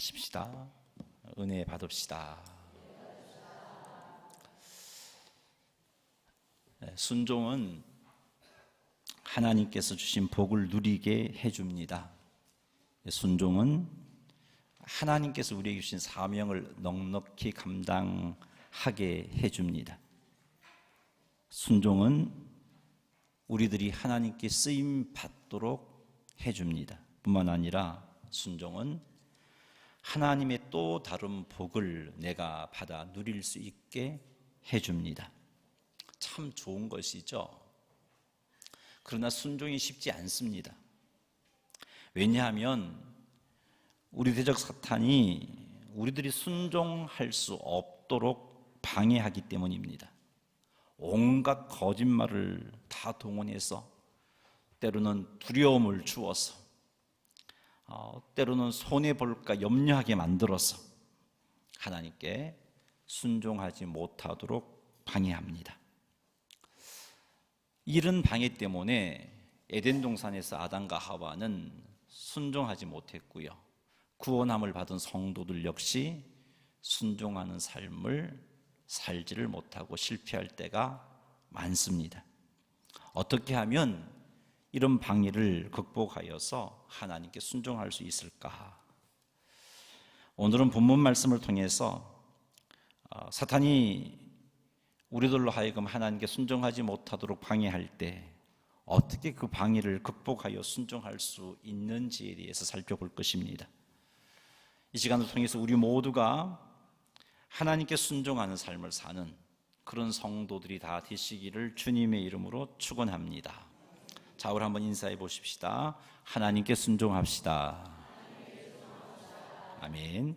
하십시다. 은혜 받읍시다. 순종은 하나님께서 주신 복을 누리게 해줍니다. 순종은 하나님께서 우리에게 주신 사명을 넉넉히 감당하게 해줍니다. 순종은 우리들이 하나님께 쓰임 받도록 해줍니다. 뿐만 아니라 순종은 하나님의 또 다른 복을 내가 받아 누릴 수 있게 해줍니다. 참 좋은 것이죠. 그러나 순종이 쉽지 않습니다. 왜냐하면 우리 대적 사탄이 우리들이 순종할 수 없도록 방해하기 때문입니다. 온갖 거짓말을 다 동원해서 때로는 두려움을 주어서 때로는 손해볼까 염려하게 만들어서 하나님께 순종하지 못하도록 방해합니다. 이런 방해 때문에 에덴 동산에서 아담과 하와는 순종하지 못했고요, 구원함을 받은 성도들 역시 순종하는 삶을 살지를 못하고 실패할 때가 많습니다. 어떻게 하면 이런 방해를 극복하여서 하나님께 순종할 수 있을까? 오늘은 본문 말씀을 통해서 사탄이 우리들로 하여금 하나님께 순종하지 못하도록 방해할 때 어떻게 그 방해를 극복하여 순종할 수 있는지에 대해서 살펴볼 것입니다. 이 시간을 통해서 우리 모두가 하나님께 순종하는 삶을 사는 그런 성도들이 다 되시기를 주님의 이름으로 축원합니다. 자, 우리 한번 인사해 보십시다. 하나님께 순종합시다. 아멘.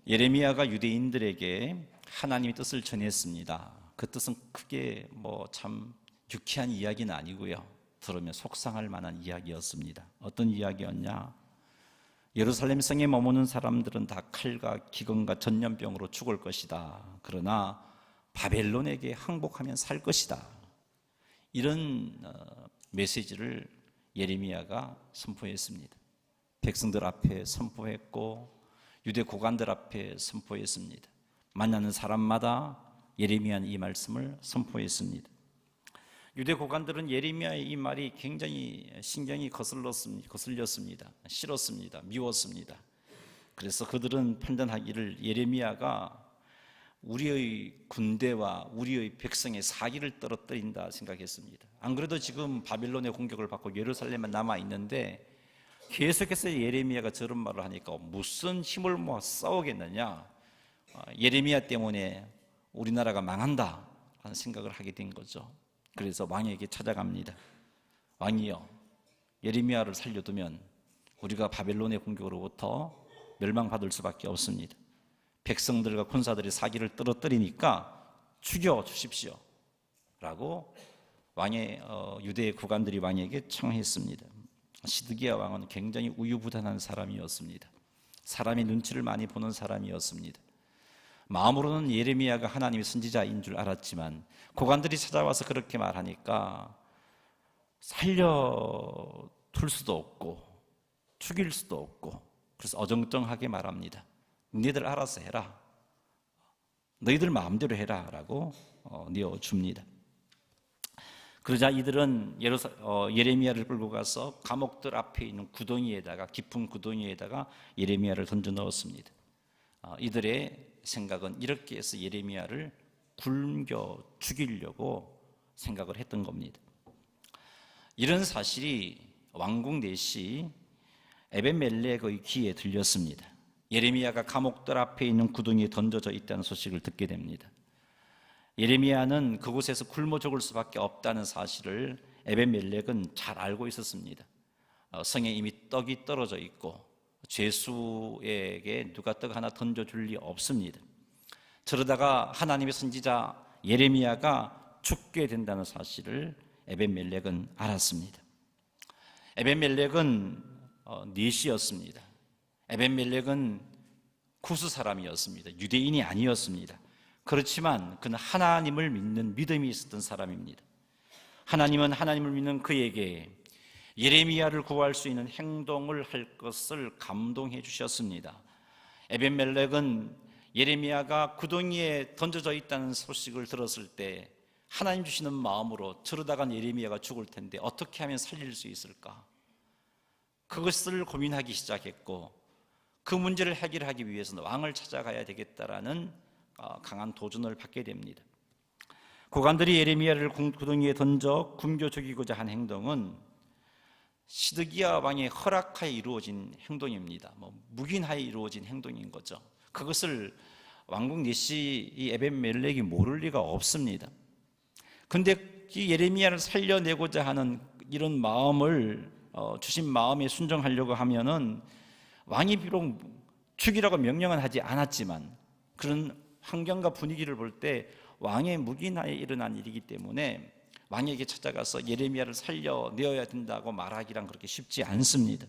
예레미야가 유대인들에게 하나님의 뜻을 전했습니다. 그 뜻은 크게 참 유쾌한 이야기는 아니고요, 들으면 속상할 만한 이야기였습니다. 어떤 이야기였냐? 예루살렘 성에 머무는 사람들은 다 칼과 기근과 전염병으로 죽을 것이다. 그러나 바벨론에게 항복하면 살 것이다. 이런 메시지를 예레미야가 선포했습니다. 백성들 앞에 선포했고 유대 고관들 앞에 선포했습니다. 만나는 사람마다 예레미야는 이 말씀을 선포했습니다. 유대 고관들은 예레미야의 이 말이 굉장히 신경이 거슬렸습니다. 싫었습니다. 미웠습니다. 그래서 그들은 판단하기를 예레미야가 우리의 군대와 우리의 백성의 사기를 떨어뜨린다 생각했습니다. 안 그래도 지금 바빌론의 공격을 받고 예루살렘만 남아있는데 계속해서 예레미야가 저런 말을 하니까 무슨 힘을 모아 싸우겠느냐, 예레미야 때문에 우리나라가 망한다 하는 생각을 하게 된 거죠. 그래서 왕에게 찾아갑니다. 왕이여, 예레미야를 살려두면 우리가 바벨론의 공격으로부터 멸망받을 수밖에 없습니다. 백성들과 군사들이 사기를 떨어뜨리니까 죽여주십시오 라고 유대의 구관들이 왕에게 청했습니다. 시드기야 왕은 굉장히 우유부단한 사람이었습니다. 사람의 눈치를 많이 보는 사람이었습니다. 마음으로는 예레미야가 하나님의 선지자인 줄 알았지만 고관들이 찾아와서 그렇게 말하니까 살려둘 수도 없고 죽일 수도 없고, 그래서 어정쩡하게 말합니다. 너희들 알아서 해라, 너희들 마음대로 해라 라고 내어줍니다. 그러자 이들은 예레미야를 끌고 가서 감옥들 앞에 있는 구덩이에다가, 깊은 구덩이에다가 예레미야를 던져 넣었습니다. 이들의 생각은 이렇게 해서 예레미야를 굶겨 죽이려고 생각을 했던 겁니다. 이런 사실이 왕궁 내시 에벤멜렉의 귀에 들렸습니다. 예레미야가 감옥들 앞에 있는 구덩이에 던져져 있다는 소식을 듣게 됩니다. 예레미야는 그곳에서 굶어 죽을 수밖에 없다는 사실을 에벤멜렉은 잘 알고 있었습니다. 성에 이미 떡이 떨어져 있고 죄수에게 누가 떡 하나 던져줄 리 없습니다. 저러다가 하나님의 선지자 예레미야가 죽게 된다는 사실을 에벤멜렉은 알았습니다. 에벤멜렉은 넷이었습니다. 에벤멜렉은 구스 사람이었습니다. 유대인이 아니었습니다. 그렇지만 그는 하나님을 믿는 믿음이 있었던 사람입니다. 하나님은 하나님을 믿는 그에게 예레미야를 구할 수 있는 행동을 할 것을 감동해 주셨습니다. 에벤멜렉은 예레미야가 구덩이에 던져져 있다는 소식을 들었을 때 하나님 주시는 마음으로 저러다간 예레미야가 죽을 텐데 어떻게 하면 살릴 수 있을까? 그것을 고민하기 시작했고 그 문제를 해결하기 위해서는 왕을 찾아가야 되겠다라는 강한 도전을 받게 됩니다. 고관들이 예레미야를 구덩이에 던져 굶겨 죽이고자 한 행동은 시드기야 왕의 허락하에 이루어진 행동입니다. 묵인하에 이루어진 행동인 거죠. 그것을 왕국 내시 이 에벤멜렉이 모를 리가 없습니다. 근데 이 예레미야를 살려내고자 하는 이런 마음을 주신 마음에 순종하려고 하면은 왕이 비록 죽이라고 명령은 하지 않았지만 그런 환경과 분위기를 볼 때 왕의 묵인하에 일어난 일이기 때문에 왕에게 찾아가서 예레미야를 살려내어야 된다고 말하기란 그렇게 쉽지 않습니다.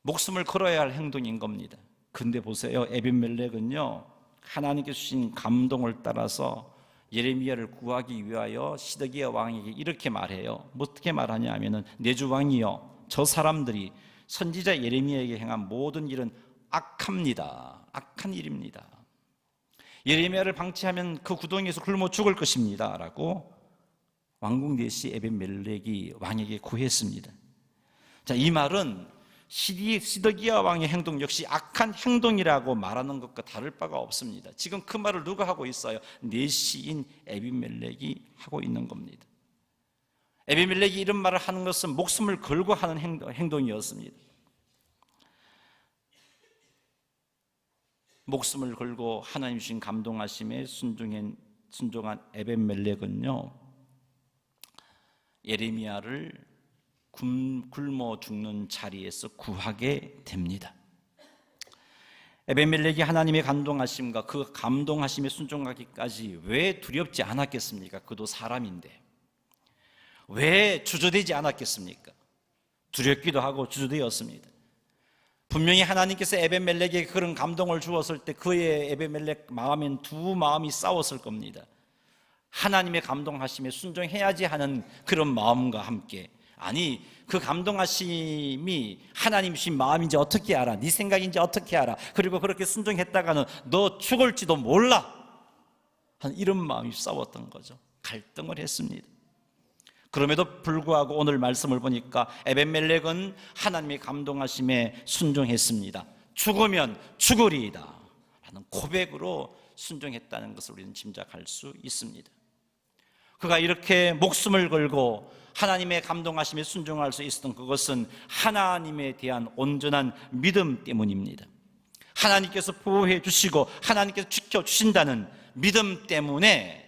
목숨을 걸어야 할 행동인 겁니다. 근데 보세요, 에벤멜렉은요 하나님께서 주신 감동을 따라서 예레미야를 구하기 위하여 시드기야 왕에게 이렇게 말해요. 어떻게 말하냐 하면은 내 주 왕이여, 저 사람들이 선지자 예레미야에게 행한 모든 일은 악합니다. 악한 일입니다. 예레미야를 방치하면 그 구덩이에서 굶어 죽을 것입니다 라고 왕국 내시 에벤멜렉이 왕에게 고했습니다. 자, 이 말은 시드기야 왕의 행동 역시 악한 행동이라고 말하는 것과 다를 바가 없습니다. 지금 그 말을 누가 하고 있어요? 내시인 에벤멜렉이 하고 있는 겁니다. 에벤멜렉이 이런 말을 하는 것은 목숨을 걸고 하는 행동이었습니다. 목숨을 걸고 하나님 주신 감동하심에 순종한 에벤멜렉은요 예레미야를 굶어 죽는 자리에서 구하게 됩니다. 에벤멜렉이 하나님의 감동하심과 그 감동하심에 순종하기까지 왜 두렵지 않았겠습니까? 그도 사람인데 왜 주저되지 않았겠습니까? 두렵기도 하고 주저되었습니다. 분명히 하나님께서 에벤멜렉에게 그런 감동을 주었을 때 그의 에벤멜렉 마음엔 두 마음이 싸웠을 겁니다. 하나님의 감동하심에 순종해야지 하는 그런 마음과 함께, 아니 그 감동하심이 하나님 주신 마음인지 어떻게 알아? 네 생각인지 어떻게 알아? 그리고 그렇게 순종했다가는 너 죽을지도 몰라 하는 이런 마음이 싸웠던 거죠. 갈등을 했습니다. 그럼에도 불구하고 오늘 말씀을 보니까 에벤멜렉은 하나님의 감동하심에 순종했습니다. 죽으면 죽으리이다 라는 고백으로 순종했다는 것을 우리는 짐작할 수 있습니다. 그가 이렇게 목숨을 걸고 하나님의 감동하심에 순종할 수 있었던 그것은 하나님에 대한 온전한 믿음 때문입니다. 하나님께서 보호해 주시고 하나님께서 지켜주신다는 믿음 때문에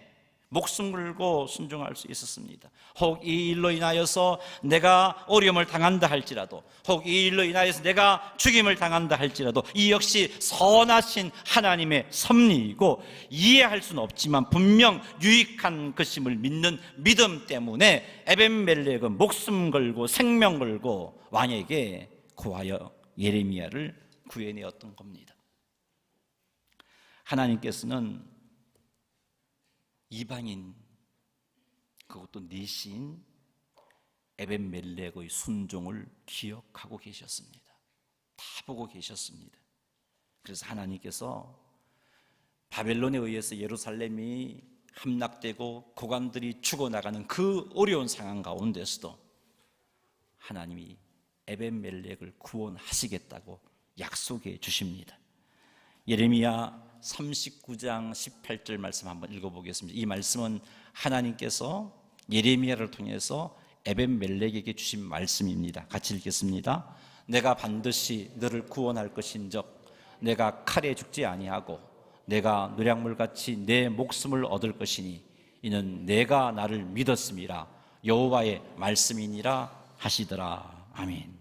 목숨 걸고 순종할 수 있었습니다. 혹 이 일로 인하여서 내가 어려움을 당한다 할지라도, 혹 이 일로 인하여서 내가 죽임을 당한다 할지라도 이 역시 선하신 하나님의 섭리이고 이해할 수는 없지만 분명 유익한 것임을 믿는 믿음 때문에 에벤멜렉은 목숨 걸고 생명 걸고 왕에게 구하여 예레미야를 구해내었던 겁니다. 하나님께서는 이방인, 그것도 내시인 에벤멜렉의 순종을 기억하고 계셨습니다. 다 보고 계셨습니다. 그래서 하나님께서 바벨론에 의해서 예루살렘이 함락되고 고관들이 죽어나가는 그 어려운 상황 가운데서도 하나님이 에벤멜렉을 구원하시겠다고 약속해 주십니다. 예레미야 39장 18절 말씀 한번 읽어보겠습니다. 이 말씀은 하나님께서 예레미야를 통해서 에벤멜렉에게 주신 말씀입니다. 같이 읽겠습니다. 내가 반드시 너를 구원할 것인즉 내가 칼에 죽지 아니하고 내가 노략물같이 내 목숨을 얻을 것이니 이는 내가 나를 믿었음이라 여호와의 말씀이니라 하시더라. 아멘.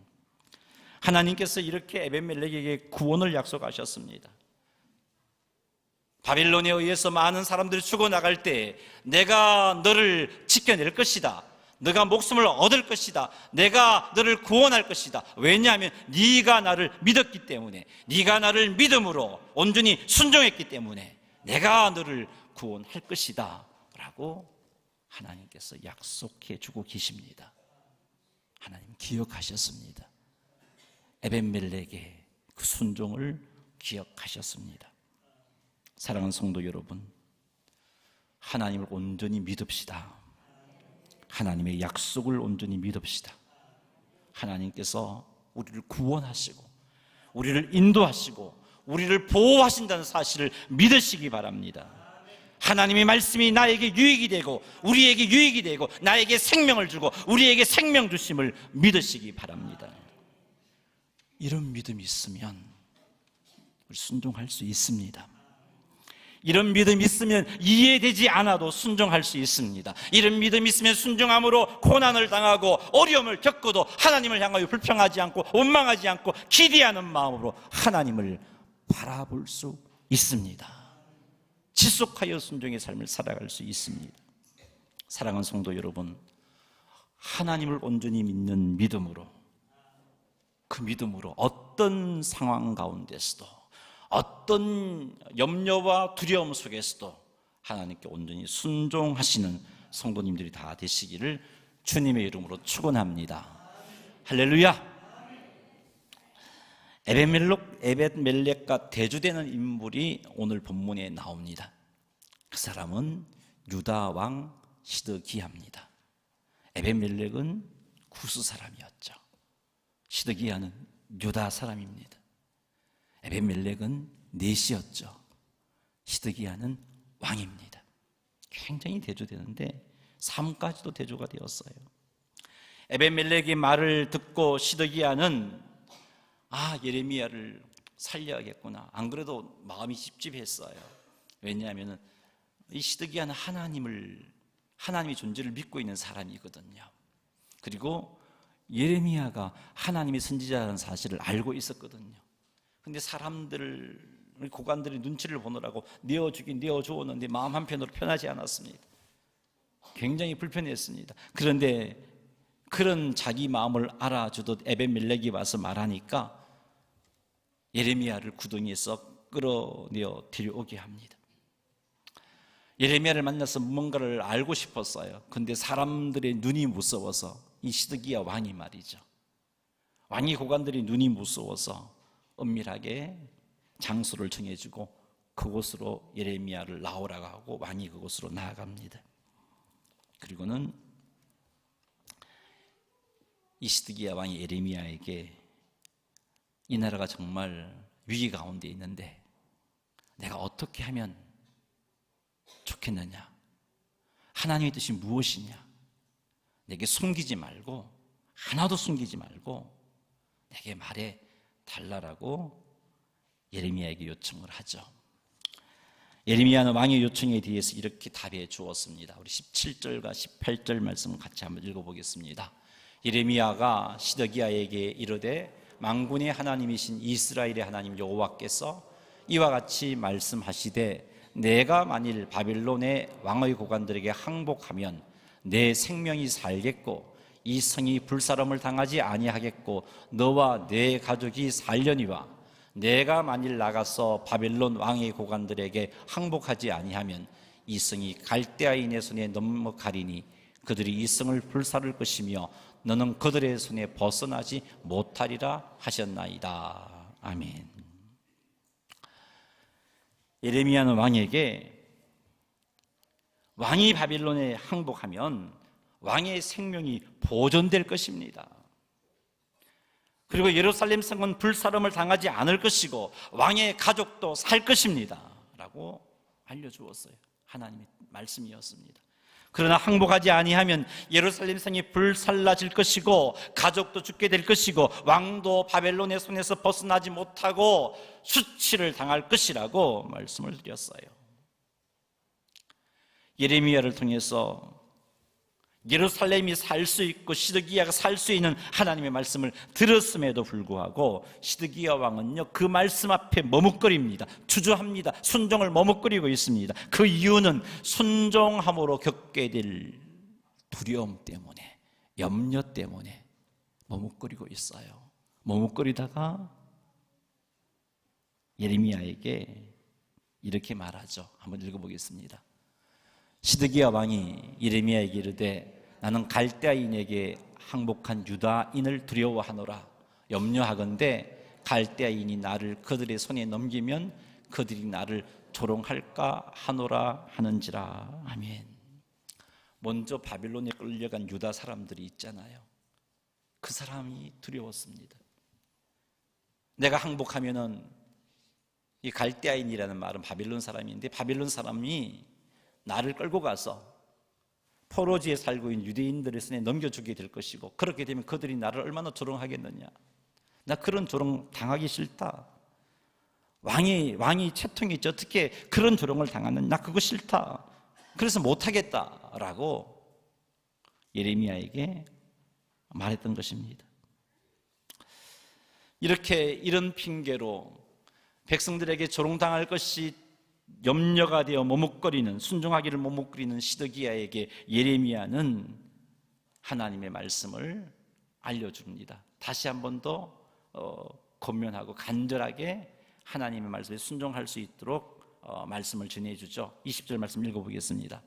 하나님께서 이렇게 에벤멜렉에게 구원을 약속하셨습니다. 바빌론에 의해서 많은 사람들이 죽어나갈 때 내가 너를 지켜낼 것이다, 네가 목숨을 얻을 것이다, 내가 너를 구원할 것이다. 왜냐하면 네가 나를 믿었기 때문에, 네가 나를 믿음으로 온전히 순종했기 때문에 내가 너를 구원할 것이다 라고 하나님께서 약속해 주고 계십니다. 하나님 기억하셨습니다. 에벤멜렉의 그 순종을 기억하셨습니다. 사랑하는 성도 여러분, 하나님을 온전히 믿읍시다. 하나님의 약속을 온전히 믿읍시다. 하나님께서 우리를 구원하시고 우리를 인도하시고 우리를 보호하신다는 사실을 믿으시기 바랍니다. 하나님의 말씀이 나에게 유익이 되고 우리에게 유익이 되고 나에게 생명을 주고 우리에게 생명 주심을 믿으시기 바랍니다. 이런 믿음이 있으면 우리 순종할 수 있습니다. 이런 믿음이 있으면 이해되지 않아도 순종할 수 있습니다. 이런 믿음이 있으면 순종함으로 고난을 당하고 어려움을 겪어도 하나님을 향하여 불평하지 않고 원망하지 않고 기대하는 마음으로 하나님을 바라볼 수 있습니다. 지속하여 순종의 삶을 살아갈 수 있습니다. 사랑하는 성도 여러분, 하나님을 온전히 믿는 믿음으로, 그 믿음으로 어떤 상황 가운데서도 어떤 염려와 두려움 속에서도 하나님께 온전히 순종하시는 성도님들이 다 되시기를 주님의 이름으로 축원합니다. 할렐루야. 에벤멜렉과 대조되는 인물이 오늘 본문에 나옵니다. 그 사람은 유다 왕 시드기야입니다. 에벤멜렉은 구스 사람이었죠. 시드기야는 유다 사람입니다. 에벤멜렉은 넷이었죠. 시드기야는 왕입니다. 굉장히 대조되는데 삶까지도 대조가 되었어요. 에벤멜렉의 말을 듣고 시드기야는 예레미야를 살려야겠구나. 안 그래도 마음이 찝찝했어요. 왜냐하면 이 시드기야는 하나님의 존재를 믿고 있는 사람이거든요. 그리고 예레미야가 하나님의 선지자라는 사실을 알고 있었거든요. 근데 고관들이 눈치를 보느라고 내어주었는데 마음 한편으로 편하지 않았습니다. 굉장히 불편했습니다. 그런데 그런 자기 마음을 알아주듯 에벤멜렉이 와서 말하니까 예레미야를 구덩이에서 끌어내어 데려오게 합니다. 예레미야를 만나서 뭔가를 알고 싶었어요. 근데 사람들의 눈이 무서워서, 이 시드기야 왕이 말이죠, 왕이 고관들이 눈이 무서워서 은밀하게 장소를 정해주고 그곳으로 예레미야를 나오라고 하고 왕이 그곳으로 나아갑니다. 그리고는 이 시드기야 왕이 예레미야에게 이 나라가 정말 위기 가운데 있는데 내가 어떻게 하면 좋겠느냐, 하나님의 뜻이 무엇이냐, 내게 숨기지 말고, 하나도 숨기지 말고 내게 말해 달라라고 예레미야에게 요청을 하죠. 예레미야는 왕의 요청에 대해서 이렇게 답해 주었습니다. 우리 17절과 18절 말씀을 같이 한번 읽어보겠습니다. 예레미야가 시드기야에게 이르되 만군의 하나님이신 이스라엘의 하나님 여호와께서 이와 같이 말씀하시되 내가 만일 바벨론의 왕의 고관들에게 항복하면 내 생명이 살겠고 이 성이 불사름을 당하지 아니하겠고 너와 내 가족이 살려니와 내가 만일 나가서 바벨론 왕의 고관들에게 항복하지 아니하면 이 성이 갈대아인의 손에 넘어가리니 그들이 이 성을 불사를 것이며 너는 그들의 손에 벗어나지 못하리라 하셨나이다. 아멘. 예레미야는 왕에게 왕이 바벨론에 항복하면 왕의 생명이 보존될 것입니다. 그리고 예루살렘 성은 불사름을 당하지 않을 것이고 왕의 가족도 살 것입니다 라고 알려주었어요. 하나님의 말씀이었습니다. 그러나 항복하지 아니하면 예루살렘 성이 불살라질 것이고 가족도 죽게 될 것이고 왕도 바벨론의 손에서 벗어나지 못하고 수치를 당할 것이라고 말씀을 드렸어요. 예레미야를 통해서 예루살렘이 살 수 있고 시드기야가 살 수 있는 하나님의 말씀을 들었음에도 불구하고 시드기야 왕은요, 그 말씀 앞에 머뭇거립니다. 주저합니다. 순종을 머뭇거리고 있습니다. 그 이유는 순종함으로 겪게 될 두려움 때문에, 염려 때문에 머뭇거리고 있어요. 머뭇거리다가 예레미야에게 이렇게 말하죠. 한번 읽어보겠습니다. 시드기야 왕이 예레미야에게 이르되 나는 갈대아인에게 항복한 유다인을 두려워하노라. 염려하건대 갈대아인이 나를 그들의 손에 넘기면 그들이 나를 조롱할까 하노라 하는지라. 아멘. 먼저 바빌론에 끌려간 유다 사람들이 있잖아요. 그 사람이 두려웠습니다. 내가 항복하면은, 이 갈대아인이라는 말은 바빌론 사람인데, 바빌론 사람이 나를 끌고 가서 포로지에 살고 있는 유대인들의 손에 넘겨주게 될 것이고, 그렇게 되면 그들이 나를 얼마나 조롱하겠느냐. 나 그런 조롱 당하기 싫다. 왕이 채통이지 어떻게 그런 조롱을 당하는, 나 그거 싫다. 그래서 못하겠다라고 예레미야에게 말했던 것입니다. 이런 핑계로 백성들에게 조롱당할 것이 염려가 되어 머뭇거리는, 순종하기를 머뭇거리는 시드기야에게 예레미야는 하나님의 말씀을 알려줍니다. 다시 한 번 더 권면하고 간절하게 하나님의 말씀에 순종할 수 있도록 말씀을 전해주죠. 20절 말씀 읽어보겠습니다.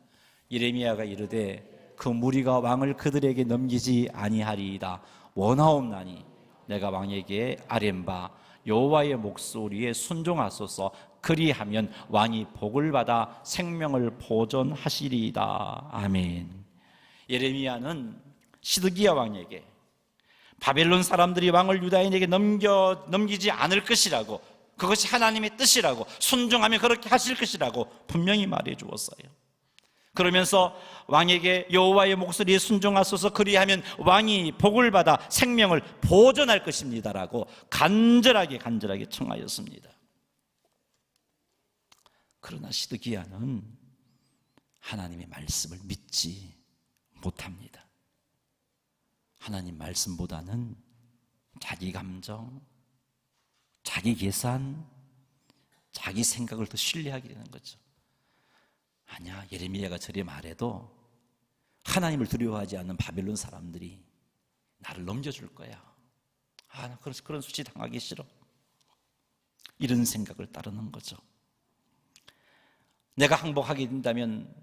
예레미야가 이르되 그 무리가 왕을 그들에게 넘기지 아니하리이다. 원하옵나니 내가 왕에게 아뢰바 여호와의 목소리에 순종하소서. 그리하면 왕이 복을 받아 생명을 보존하시리이다. 아멘. 예레미야는 시드기야 왕에게 바벨론 사람들이 왕을 유다인에게 넘기지 않을 것이라고, 그것이 하나님의 뜻이라고, 순종하면 그렇게 하실 것이라고 분명히 말해 주었어요. 그러면서 왕에게 여호와의 목소리에 순종하소서. 그리하면 왕이 복을 받아 생명을 보존할 것입니다라고 간절하게 청하였습니다. 그러나 시드기야는 하나님의 말씀을 믿지 못합니다. 하나님 말씀보다는 자기 감정, 자기 계산, 자기 생각을 더 신뢰하게 되는 거죠. 아니야, 예레미야가 저리 말해도 하나님을 두려워하지 않는 바벨론 사람들이 나를 넘겨줄 거야. 나 그런 수치 당하기 싫어. 이런 생각을 따르는 거죠. 내가 항복하게 된다면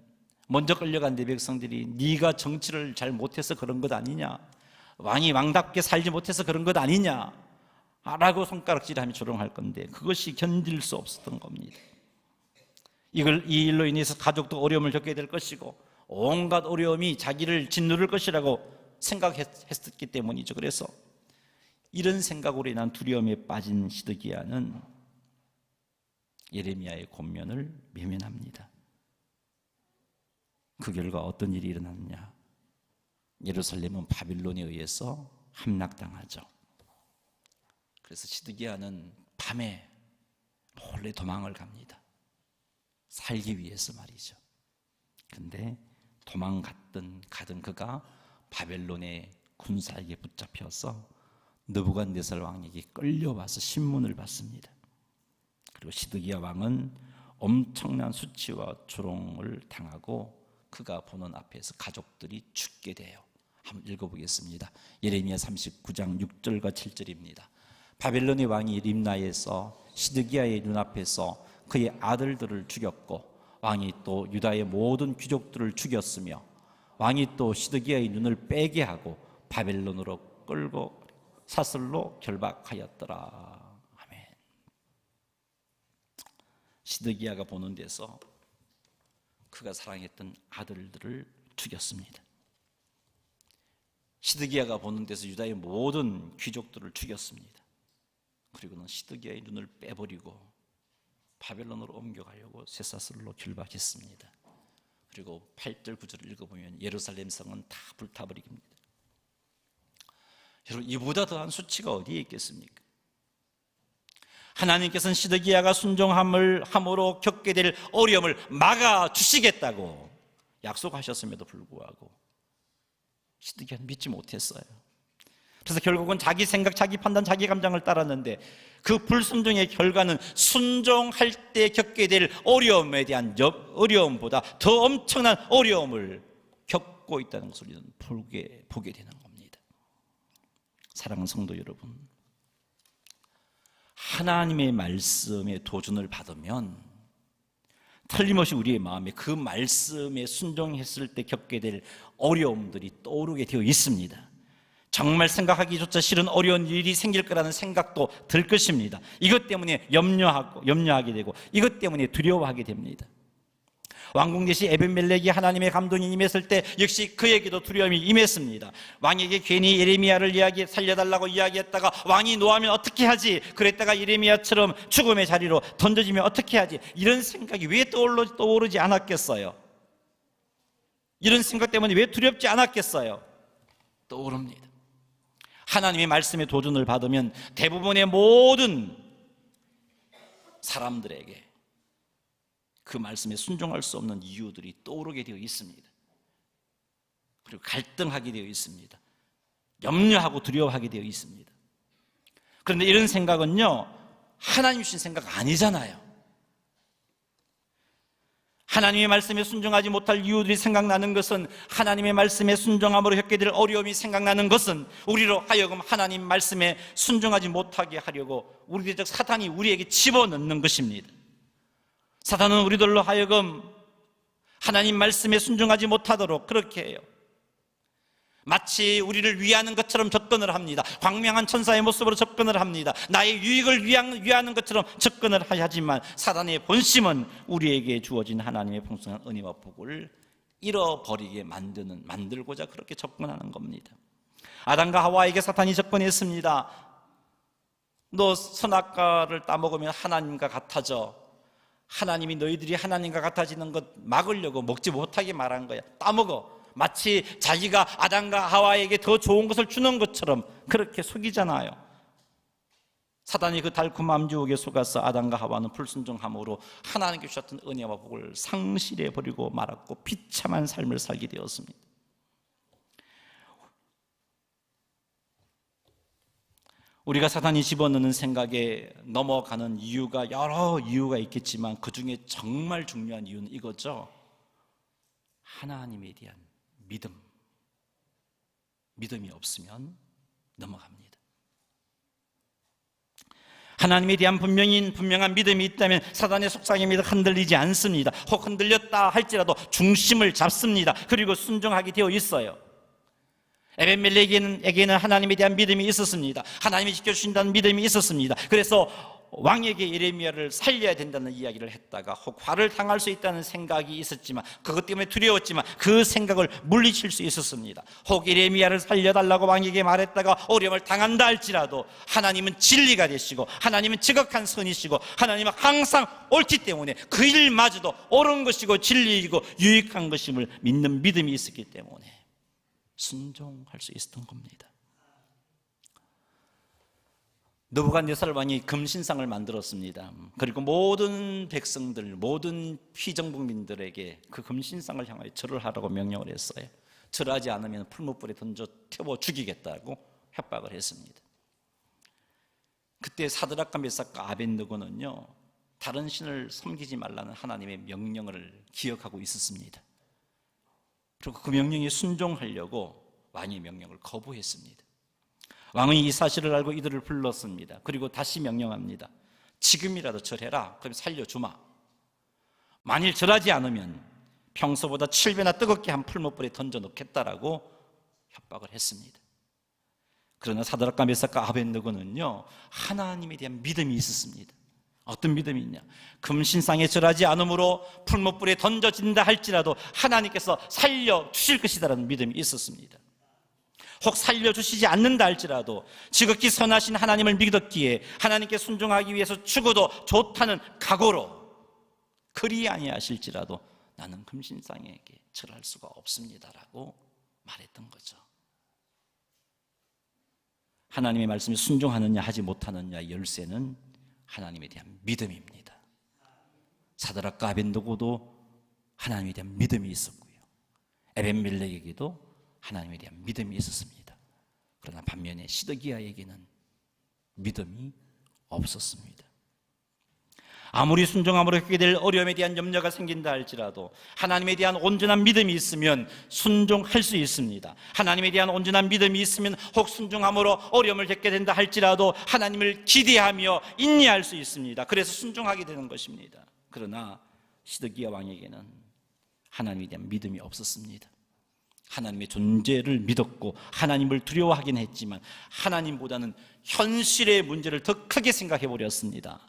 먼저 끌려간 내 백성들이 네가 정치를 잘 못해서 그런 것 아니냐, 왕이 왕답게 살지 못해서 그런 것 아니냐 라고 손가락질하며 조롱할 건데, 그것이 견딜 수 없었던 겁니다. 이 일로 인해서 가족도 어려움을 겪게 될 것이고 온갖 어려움이 자기를 짓누를 것이라고 생각했기 때문이죠. 그래서 이런 생각으로 인한 두려움에 빠진 시드기야는 예레미야의 권면을 외면합니다. 그 결과 어떤 일이 일어났느냐? 예루살렘은 바빌론에 의해서 함락당하죠. 그래서 시드기야는 밤에 몰래 도망을 갑니다. 살기 위해서 말이죠. 근데 가던 그가 바벨론의 군사에게 붙잡혀서 느부갓네살 왕에게 끌려와서 신문을 받습니다. 그리고 시드기야 왕은 엄청난 수치와 조롱을 당하고 그가 보는 앞에서 가족들이 죽게 돼요. 한번 읽어보겠습니다. 예레미야 39장 6절과 7절입니다. 바벨론의 왕이 림나에서 시드기야의 눈앞에서 그의 아들들을 죽였고 왕이 또 유다의 모든 귀족들을 죽였으며 왕이 또 시드기야의 눈을 빼게 하고 바벨론으로 끌고 사슬로 결박하였더라. 아멘. 시드기야가 보는 데서 그가 사랑했던 아들들을 죽였습니다. 시드기야가 보는 데서 유다의 모든 귀족들을 죽였습니다. 그리고는 시드기야의 눈을 빼버리고 바벨론으로 옮겨가려고 쇠사슬로 결박했습니다. 그리고 8절 9절을 읽어보면 예루살렘 성은 다 불타버립니다. 여러분, 이보다 더한 수치가 어디에 있겠습니까? 하나님께서는 시드기야가 순종함으로 겪게 될 어려움을 막아주시겠다고 약속하셨음에도 불구하고 시드기야는 믿지 못했어요. 그래서 결국은 자기 생각, 자기 판단, 자기 감정을 따랐는데 그 불순종의 결과는 순종할 때 겪게 될 어려움에 대한 어려움보다 더 엄청난 어려움을 겪고 있다는 것을 우리는 보게 되는 겁니다. 사랑하는 성도 여러분, 하나님의 말씀에 도전을 받으면 틀림없이 우리의 마음에 그 말씀에 순종했을 때 겪게 될 어려움들이 떠오르게 되어 있습니다. 정말 생각하기조차 싫은 어려운 일이 생길 거라는 생각도 들 것입니다. 이것 때문에 염려하게 되고 이것 때문에 두려워하게 됩니다. 왕궁대시 에벤멜렉이 하나님의 감동이 임했을 때 역시 그에게도 두려움이 임했습니다. 왕에게 괜히 예레미야를 살려달라고 이야기했다가 왕이 노하면 어떻게 하지? 그랬다가 예레미야처럼 죽음의 자리로 던져지면 어떻게 하지? 이런 생각이 왜 떠오르지 않았겠어요? 이런 생각 때문에 왜 두렵지 않았겠어요? 떠오릅니다. 하나님의 말씀의 도전을 받으면 대부분의 모든 사람들에게 그 말씀에 순종할 수 없는 이유들이 떠오르게 되어 있습니다. 그리고 갈등하게 되어 있습니다. 염려하고 두려워하게 되어 있습니다. 그런데 이런 생각은요, 하나님 주신 생각 아니잖아요. 하나님의 말씀에 순종하지 못할 이유들이 생각나는 것은, 하나님의 말씀에 순종함으로 겪게 될 어려움이 생각나는 것은 우리로 하여금 하나님 말씀에 순종하지 못하게 하려고 우리적 사탄이 우리에게 집어넣는 것입니다. 사탄은 우리들로 하여금 하나님 말씀에 순종하지 못하도록 그렇게 해요. 마치 우리를 위하는 것처럼 접근을 합니다. 광명한 천사의 모습으로 접근을 합니다. 나의 유익을 위하는 것처럼 접근을 하지만 사단의 본심은 우리에게 주어진 하나님의 풍성한 은혜와 복을 잃어버리게 만들고자 그렇게 접근하는 겁니다. 아담과 하와에게 사탄이 접근했습니다. 너 선악과를 따먹으면 하나님과 같아져. 하나님이 너희들이 하나님과 같아지는 것 막으려고 먹지 못하게 말한 거야. 따먹어. 마치 자기가 아담과 하와에게 더 좋은 것을 주는 것처럼 그렇게 속이잖아요. 사단이 그 달콤한 유혹에 속아서 아담과 하와는 불순종함으로 하나님께 주셨던 은혜와 복을 상실해버리고 말았고 비참한 삶을 살게 되었습니다. 우리가 사탄이 집어넣는 생각에 넘어가는 이유가 여러 이유가 있겠지만 그 중에 정말 중요한 이유는 이거죠. 하나님에 대한 믿음이 없으면 넘어갑니다. 하나님에 대한 분명한 믿음이 있다면 사단의 속삭임에도 흔들리지 않습니다. 혹 흔들렸다 할지라도 중심을 잡습니다. 그리고 순종하게 되어 있어요. 에벤멜렉에게는 하나님에 대한 믿음이 있었습니다. 하나님이 지켜주신다는 믿음이 있었습니다. 그래서 왕에게 예레미야를 살려야 된다는 이야기를 했다가 혹 화를 당할 수 있다는 생각이 있었지만, 그것 때문에 두려웠지만 그 생각을 물리칠 수 있었습니다. 혹 예레미야를 살려달라고 왕에게 말했다가 어려움을 당한다 할지라도 하나님은 진리가 되시고 하나님은 지극한 선이시고 하나님은 항상 옳기 때문에 그 일마저도 옳은 것이고 진리이고 유익한 것임을 믿는 믿음이 있었기 때문에 순종할 수 있었던 겁니다. 느부갓네살 왕이 금신상을 만들었습니다. 그리고 모든 백성들, 모든 피정복민들에게 그 금신상을 향하여 절을 하라고 명령을 했어요. 절하지 않으면 풀무불에 던져 태워 죽이겠다고 협박을 했습니다. 그때 사드락과 메삭과 아벳느고는요, 다른 신을 섬기지 말라는 하나님의 명령을 기억하고 있었습니다. 그리고 그 명령에 순종하려고 왕의 명령을 거부했습니다. 왕은 이 사실을 알고 이들을 불렀습니다. 그리고 다시 명령합니다. 지금이라도 절해라. 그럼 살려주마. 만일 절하지 않으면 평소보다 7배나 뜨겁게 한 풀무불에 던져 놓겠다라고 협박을 했습니다. 그러나 사드락과 메삭과 아벳느고는요, 하나님에 대한 믿음이 있었습니다. 어떤 믿음이 있냐? 금신상에 절하지 않으므로 풀무불에 던져진다 할지라도 하나님께서 살려주실 것이다라는 믿음이 있었습니다. 혹 살려주시지 않는다 할지라도 지극히 선하신 하나님을 믿었기에 하나님께 순종하기 위해서 죽어도 좋다는 각오로 그리 아니하실지라도 나는 금신상에게 절할 수가 없습니다라고 말했던 거죠. 하나님의 말씀에 순종하느냐 하지 못하느냐 열쇠는 하나님에 대한 믿음입니다. 사드락과 아벳느고도 하나님에 대한 믿음이 있었고요, 에벤멜렉에게도 하나님에 대한 믿음이 있었습니다. 그러나 반면에 시드기야에게는 믿음이 없었습니다. 아무리 순종함으로 겪게 될 어려움에 대한 염려가 생긴다 할지라도 하나님에 대한 온전한 믿음이 있으면 순종할 수 있습니다. 하나님에 대한 온전한 믿음이 있으면 혹 순종함으로 어려움을 겪게 된다 할지라도 하나님을 기대하며 인내할 수 있습니다. 그래서 순종하게 되는 것입니다. 그러나 시드기야 왕에게는 하나님에 대한 믿음이 없었습니다. 하나님의 존재를 믿었고 하나님을 두려워하긴 했지만 하나님보다는 현실의 문제를 더 크게 생각해 버렸습니다.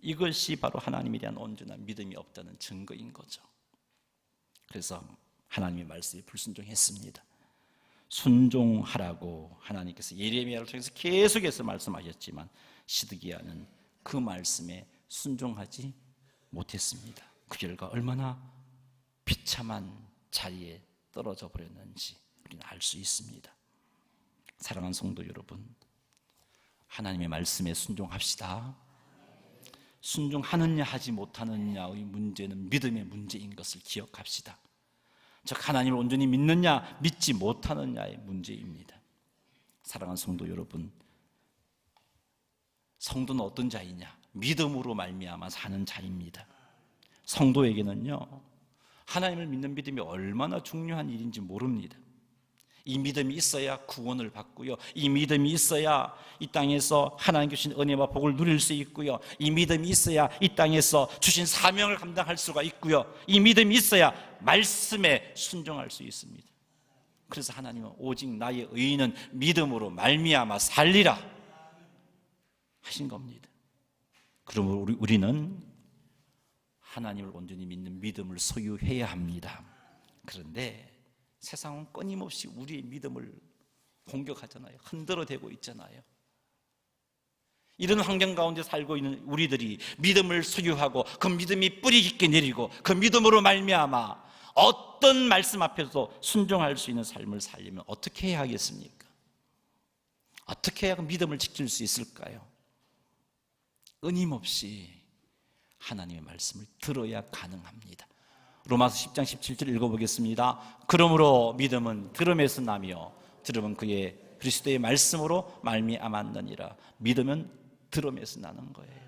이것이 바로 하나님에 대한 온전한 믿음이 없다는 증거인 거죠. 그래서 하나님의 말씀에 불순종했습니다. 순종하라고 하나님께서 예레미야를 통해서 계속해서 말씀하셨지만 시드기야는 그 말씀에 순종하지 못했습니다. 그 결과 얼마나 비참한 자리에 떨어져 버렸는지 우리는 알 수 있습니다. 사랑하는 성도 여러분, 하나님의 말씀에 순종합시다. 순종하느냐 하지 못하느냐의 문제는 믿음의 문제인 것을 기억합시다. 즉 하나님을 온전히 믿느냐 믿지 못하느냐의 문제입니다. 사랑하는 성도 여러분, 성도는 어떤 자이냐? 믿음으로 말미암아 사는 자입니다. 성도에게는요, 하나님을 믿는 믿음이 얼마나 중요한 일인지 모릅니다. 이 믿음이 있어야 구원을 받고요, 이 믿음이 있어야 이 땅에서 하나님 주신 은혜와 복을 누릴 수 있고요, 이 믿음이 있어야 이 땅에서 주신 사명을 감당할 수가 있고요, 이 믿음이 있어야 말씀에 순종할 수 있습니다. 그래서 하나님은 오직 나의 의인은 믿음으로 말미암아 살리라 하신 겁니다. 그러므로 우리는 하나님을 온전히 믿는 믿음을 소유해야 합니다. 그런데 세상은 끊임없이 우리의 믿음을 공격하잖아요. 흔들어대고 있잖아요. 이런 환경 가운데 살고 있는 우리들이 믿음을 소유하고 그 믿음이 뿌리 깊게 내리고 그 믿음으로 말미암아 어떤 말씀 앞에서도 순종할 수 있는 삶을 살려면 어떻게 해야 하겠습니까? 어떻게 해야 그 믿음을 지킬 수 있을까요? 끊임없이 하나님의 말씀을 들어야 가능합니다. 로마서 10장 17절 읽어보겠습니다. 그러므로 믿음은 들음에서 나며 들음은 그의 그리스도의 말씀으로 말미암았느니라. 믿음은 들음에서 나는 거예요.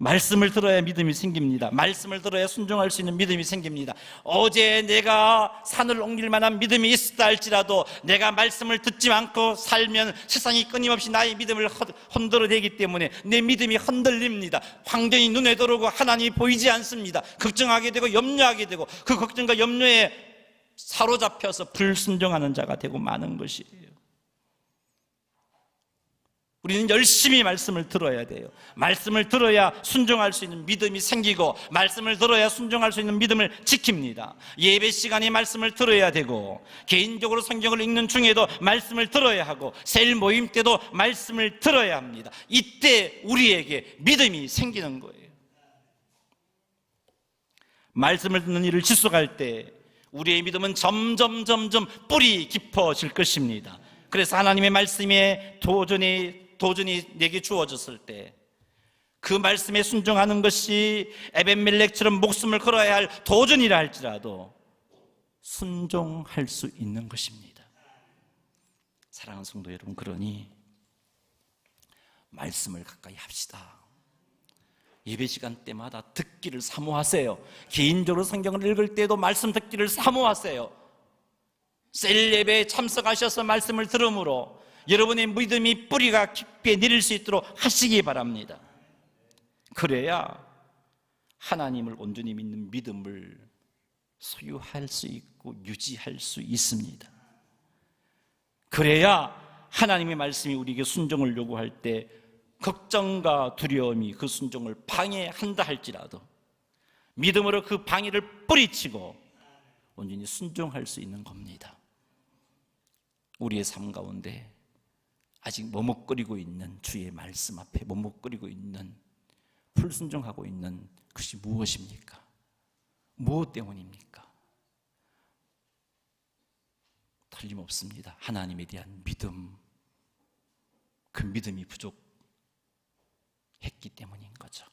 말씀을 들어야 믿음이 생깁니다. 말씀을 들어야 순종할 수 있는 믿음이 생깁니다. 어제 내가 산을 옮길 만한 믿음이 있었다 할지라도 내가 말씀을 듣지 않고 살면 세상이 끊임없이 나의 믿음을 흔들어대기 때문에 내 믿음이 흔들립니다. 환경이 눈에 들어오고 하나님이 보이지 않습니다. 걱정하게 되고 염려하게 되고 그 걱정과 염려에 사로잡혀서 불순종하는 자가 되고 마는 것이에요. 우리는 열심히 말씀을 들어야 돼요. 말씀을 들어야 순종할 수 있는 믿음이 생기고 말씀을 들어야 순종할 수 있는 믿음을 지킵니다. 예배 시간에 말씀을 들어야 되고 개인적으로 성경을 읽는 중에도 말씀을 들어야 하고 셀 모임 때도 말씀을 들어야 합니다. 이때 우리에게 믿음이 생기는 거예요. 말씀을 듣는 일을 지속할 때 우리의 믿음은 점점 뿌리 깊어질 것입니다. 그래서 하나님의 말씀에 도전이 내게 주어졌을 때 그 말씀에 순종하는 것이 에벤멜렉처럼 목숨을 걸어야 할 도전이라 할지라도 순종할 수 있는 것입니다. 사랑하는 성도 여러분, 그러니 말씀을 가까이 합시다. 예배 시간 때마다 듣기를 사모하세요. 개인적으로 성경을 읽을 때도 말씀 듣기를 사모하세요. 셀 예배에 참석하셔서 말씀을 들음으로 여러분의 믿음이 뿌리가 깊게 내릴 수 있도록 하시기 바랍니다. 그래야 하나님을 온전히 믿는 믿음을 소유할 수 있고 유지할 수 있습니다. 그래야 하나님의 말씀이 우리에게 순종을 요구할 때 걱정과 두려움이 그 순종을 방해한다 할지라도 믿음으로 그 방해를 뿌리치고 온전히 순종할 수 있는 겁니다. 우리의 삶 가운데 아직 머뭇거리고 있는 주의 말씀 앞에 머뭇거리고 있는 불순종하고 있는 그것이 무엇입니까? 무엇 때문입니까? 틀림없습니다. 하나님에 대한 믿음, 그 믿음이 부족했기 때문인 거죠.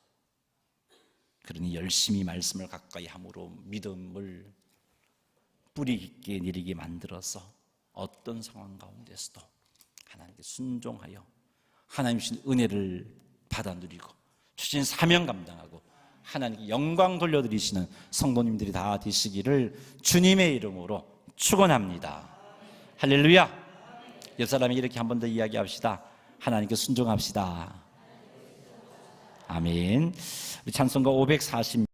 그러니 열심히 말씀을 가까이 함으로 믿음을 뿌리 깊게 내리게 만들어서 어떤 상황 가운데서도 하나님께 순종하여 하나님 주신 은혜를 받아 누리고 주신 사명 감당하고 하나님께 영광 돌려드리시는 성도님들이 다 되시기를 주님의 이름으로 축원합니다. 할렐루야. 옆 사람이 이렇게 한 번 더 이야기합시다. 하나님께 순종합시다. 아멘. 우리 찬송가 540